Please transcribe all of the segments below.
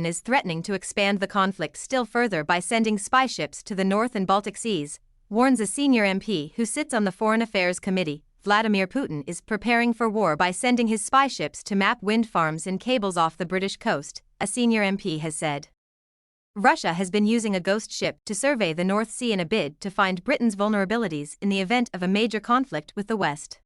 Putin is threatening to expand the conflict still further by sending spy ships to the North and Baltic Seas, warns a senior MP who sits on the Foreign Affairs Committee. Vladimir Putin is preparing for war by sending his spy ships to map wind farms and cables off the British coast, a senior MP has said. Russia has been using a ghost ship to survey the North Sea in a bid to find Britain's vulnerabilities in the event of a major conflict with the West.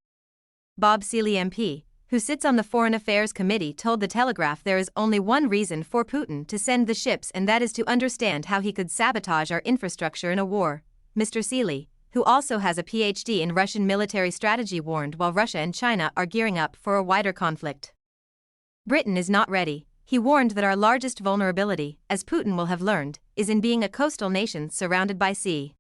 Bob Seeley MP, who sits on the Foreign Affairs Committee, told the Telegraph there is only one reason for Putin to send the ships, and that is to understand how he could sabotage our infrastructure in a war. Mr. Seeley, who also has a PhD in Russian military strategy, warned while Russia and China are gearing up for a wider conflict. Britain is not ready. He warned that our largest vulnerability, as Putin will have learned, is in being a coastal nation surrounded by sea.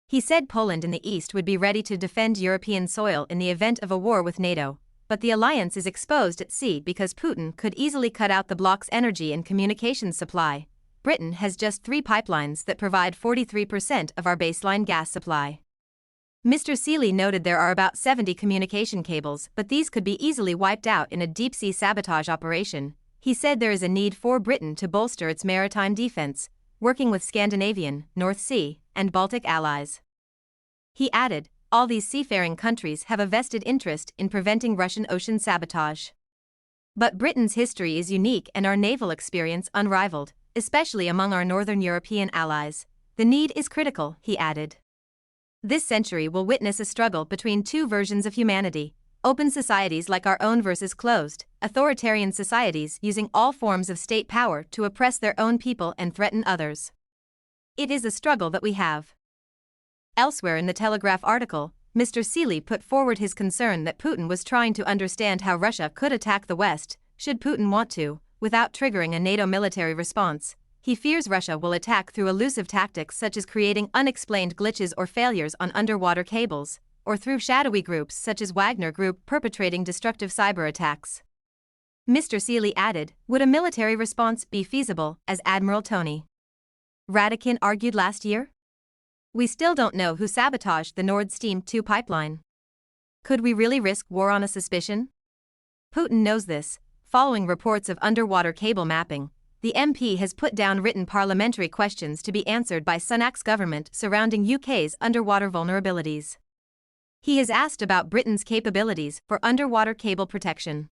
He said Poland in the east would be ready to defend European soil in the event of a war with NATO, but the alliance is exposed at sea because Putin could easily cut out the bloc's energy and communications supply. Britain has just 3 pipelines that provide 43% of our baseline gas supply. Mr. Seeley noted there are about 70 communication cables, but these could be easily wiped out in a deep-sea sabotage operation. He said there is a need for Britain to bolster its maritime defense, working with Scandinavian, North Sea, and Baltic allies. He added, all these seafaring countries have a vested interest in preventing Russian ocean sabotage. But Britain's history is unique and our naval experience unrivaled, especially among our northern European allies. The need is critical, he added. This century will witness a struggle between 2 versions of humanity, open societies like our own versus closed, authoritarian societies using all forms of state power to oppress their own people and threaten others. It is a struggle that we have. Elsewhere in the Telegraph article, Mr. Seeley put forward his concern that Putin was trying to understand how Russia could attack the West, should Putin want to, without triggering a NATO military response. He fears Russia will attack through elusive tactics such as creating unexplained glitches or failures on underwater cables, or through shadowy groups such as Wagner Group perpetrating destructive cyber attacks. Mr. Seeley added, would a military response be feasible, as Admiral Tony Radakin argued last year? We still don't know who sabotaged the Nord Stream 2 pipeline. Could we really risk war on a suspicion? Putin knows this. Following reports of underwater cable mapping, the MP has put down written parliamentary questions to be answered by Thannk's government surrounding UK's underwater vulnerabilities. He has asked about Britain's capabilities for underwater cable protection.